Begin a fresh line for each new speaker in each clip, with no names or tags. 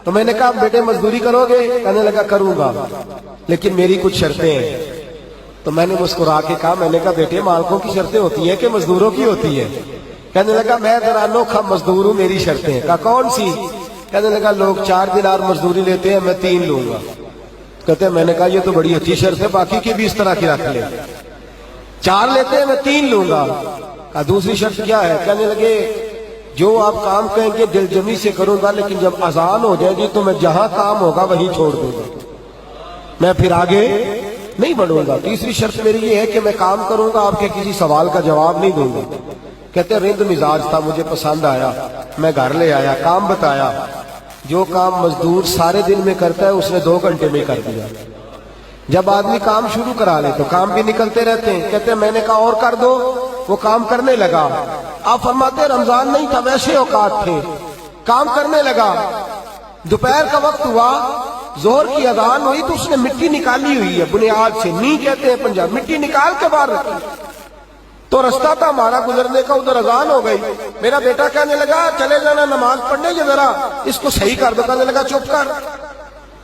تو میں نے کہا بیٹے مزدوری کرو گے؟ کہنے لگا کروں گا لیکن میری کچھ شرطیں ہیں۔ تو میں نے مسکرا کے کہا، میں نے کہا بیٹے مالکوں کی شرطیں ہوتی ہیں کہ مزدوروں کی ہوتی ہے؟ کہنے لگا میں ذرا انوکھا مزدور ہوں، میری شرطیں ہیں۔ کہا کون سی؟ کہنے لگا لوگ 4 دینار مزدوری لیتے ہیں، میں 3 لوں گا۔ کہتے ہیں میں نے کہا یہ تو بڑی اچھی شرط ہے، باقی کی بھی اس طرح کی رکھ لے۔ 4 لیتے ہیں، میں 3 لوں گا۔ کہا دوسری شرط کیا ہے؟ کہنے لگے جو آپ کام کہیں گے دل جمی سے کروں گا، لیکن جب اذان ہو جائے گی تو میں جہاں کام ہوگا وہیں چھوڑ دوں گا، میں پھر آگے نہیں بڑھوں گا۔ تیسری شرط میری یہ ہے کہ میں کام کروں گا، آپ کے کسی سوال کا جواب نہیں دوں گا۔ کہتے ہیں رند مزاج تھا، مجھے پسند آیا، میں گھر لے آیا، کام بتایا۔ جو کام مزدور سارے دن میں کرتا ہے اس نے 2 گھنٹے میں کر دیا۔ جب آدمی کام شروع کرا لے تو کام بھی نکلتے رہتے ہیں۔ کہتے ہیں میں نے کہا اور کر دو، وہ کام کرنے لگا۔ آپ فرماتے رمضان نہیں تھا، ویسے اوقات تھے، کام کرنے لگا۔ دوپہر کا وقت ہوا، ظہر کی اذان ہوئی تو اس نے مٹی نکالی ہوئی ہے بنیاد سے، نی کہتے ہیں پنجاب، مٹی نکال کے باہر رکھی۔ تو رستہ تھا ہمارا گزرنے کا، ادھر اذان ہو گئی۔ میرا بیٹا کہنے لگا چلے جانا نماز پڑھنے کے، ذرا اس کو صحیح کر دو۔ کہنے لگا چپ کر،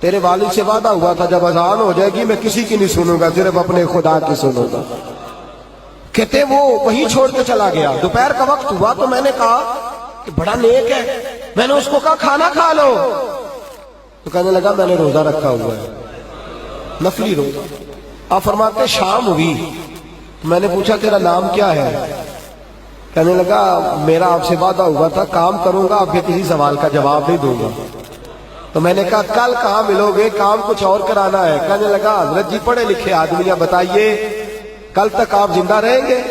تیرے والد سے وعدہ ہوا تھا جب اذان ہو جائے گی میں کسی کی نہیں سنوں گا، صرف اپنے خدا کی سنوں گا۔ کہتے وہ وہیں چھوڑ کے چلا گیا۔ دوپہر کا وقت ہوا تو میں نے کہا کہ بڑا نیک ہے، میں نے اس کو کہا کھانا کھا لو۔ تو کہنے لگا میں نے روزہ رکھا ہوا ہے، نفلی روزہ۔ آپ فرماتے شام ہوئی، میں نے پوچھا تیرا نام کیا ہے؟ کہنے لگا میرا آپ سے وعدہ ہوا تھا کام کروں گا، آپ کے کسی سوال کا جواب نہیں دوں گا۔ تو میں نے کہا کل کہاں ملو گے، کام کچھ اور کرانا ہے۔ کہنے لگا حضرت جی پڑھے لکھے آدمی ہیں، بتائیے کل تک آپ زندہ رہیں گے؟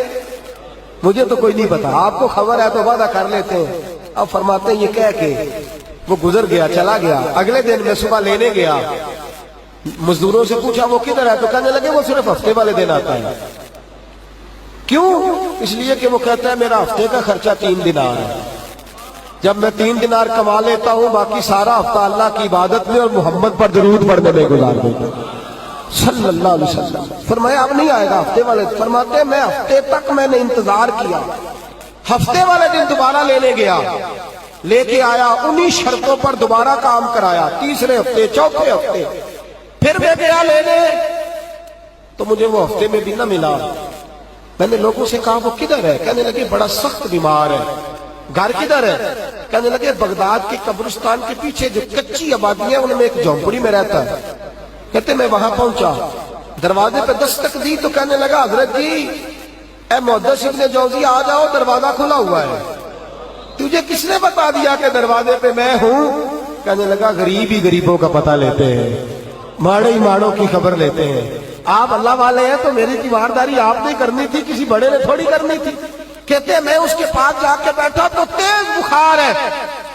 مجھے تو کوئی نہیں پتا، آپ کو خبر ہے تو وعدہ کر لیتے ہیں۔ اب فرماتے ہیں یہ کہہ کے وہ گزر گیا، چلا گیا۔ اگلے دن میں صبح لینے گیا، مزدوروں سے پوچھا وہ کدھر ہے؟ تو کہنے لگے وہ صرف ہفتے والے دن آتا ہے۔ کیوں؟ اس لیے کہ وہ کہتا ہے میرا ہفتے کا خرچہ 3 دینار ہے، جب میں 3 دینار کما لیتا ہوں باقی سارا ہفتہ اللہ کی عبادت میں اور محمد پر درود پڑھنے میں گزار دیتا ہوں صلی اللہ علیہ وسلم۔ فرمایا اب نہیں آئے گا ہفتے والے۔ فرماتے ہیں میں ہفتے تک میں نے انتظار کیا، ہفتے والے دن دوبارہ لینے گیا، لے کے آیا، انہی شرطوں پر دوبارہ کام کرایا، تیسرے ہفتے، چوتھے ہفتے۔ پھر میں گیا لینے تو مجھے وہ ہفتے میں بھی نہ ملا۔ میں نے لوگوں سے کہا وہ کدھر ہے؟ کہنے لگے بڑا سخت بیمار ہے۔ گھر کدھر ہے؟ کہنے لگے بغداد کے قبرستان کے پیچھے جو کچی آبادی ہے ان میں ایک جھونپڑی میں رہتا ہے۔ کہتے میں وہاں پہنچا، دروازے پہ دستک دی تو کہنے لگا حضرت جی اے محدث ابن جوزی آ جاؤ، دروازہ کھلا ہوا ہے۔ تجھے کس نے بتا دیا کہ دروازے پہ میں ہوں؟ کہنے لگا غریب ہی غریبوں کا پتہ لیتے ہیں، ماڑے ہی ماڑوں کی خبر لیتے ہیں۔ آپ اللہ والے ہیں تو میری تیمارداری آپ نے کرنی تھی، کسی بڑے نے تھوڑی کرنی تھی۔ کہتے ہیں میں اس کے پاس جا کے بیٹھا تو تیز بخار ہے،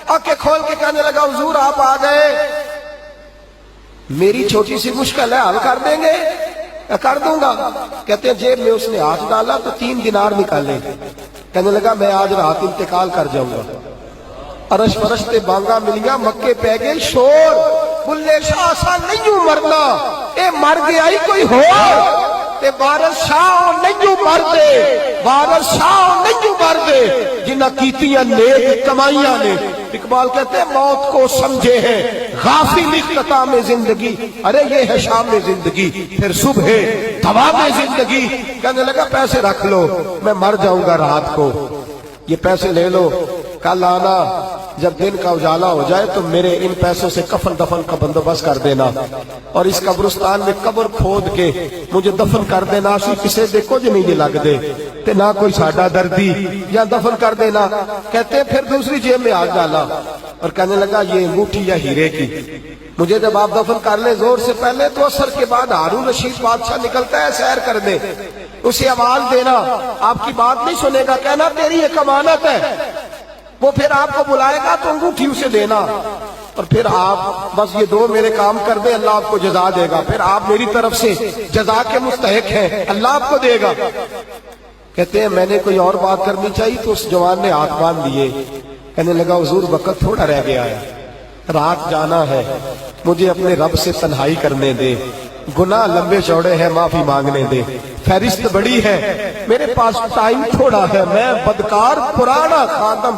آنکھیں کھول کے کہنے لگا حضور آپ آ گئے، میری چھوٹی سی مشکل ہے، حل کر دیں گے؟ کر دوں گا۔ کہتے ہیں جیب میں اس نے ہاتھ ڈالا تو 3 دینار نکالے۔ کہنے لگا میں آج رات انتقال کر جاؤں گا۔ عرش فرش تے بانگا ملیا، مکے پہ گئے شور، بلے شاہ سا نہیں مرنا، اے مر گیا ہی کوئی ہو، تے وارث شاہ نہیں مردے، وارث شاہ نہیں مردے، جنہ کیتیاں نیک کمائیاں نے۔ اقبال کہتے ہیں موت کو سمجھے ہیں غافل اختتام زندگی، ارے یہ ہے شام زندگی پھر صبح دوام زندگی۔ کہنے لگا پیسے رکھ لو، میں مر جاؤں گا رات کو، یہ پیسے لے لو، کل آنا جب دن کا اجالا ہو جائے تو میرے ان پیسوں سے کفن دفن کا بندوبست کر دینا، اور اس قبرستان میں قبر کھود کے مجھے دفن کر دینا، اسی کسے دیکھو جو نہیں لگ دے تے نہ کوئی ساڈا دردی، یا دفن کر دینا۔ کہتے ہیں پھر دوسری جیب میں ہاتھ ڈالا اور کہنے لگا یہ انگوٹھی یا ہیرے کی، مجھے جب آپ دفن کر لیں زور سے پہلے تو عصر کے بعد ہارون رشید بادشاہ نکلتا ہے سیر کرنے، اسے آواز دینا، آپ کی بات نہیں سنے گا، کہنا تیری ایک امانت ہے، وہ پھر آپ کو بلائے گا تو انگوٹھی اسے دینا، اور پھر آپ بس یہ 2 میرے کام کر دیں، اللہ آپ کو جزا دے گا، پھر آپ میری طرف سے جزا کے مستحق ہیں، اللہ آپ کو دے گا۔ کہتے ہیں میں نے کوئی اور بات کرنی چاہیے تو اس جوان نے ہاتھ باندھ دیے، کہنے لگا حضور وقت تھوڑا رہ گیا ہے، رات جانا ہے، مجھے اپنے رب سے تنہائی کرنے دے، گناہ لمبے چوڑے ہیں معافی مانگنے دے، فہرست بڑی ہے میرے پاس ٹائم تھوڑا ہے، میں بدکار پرانا خادم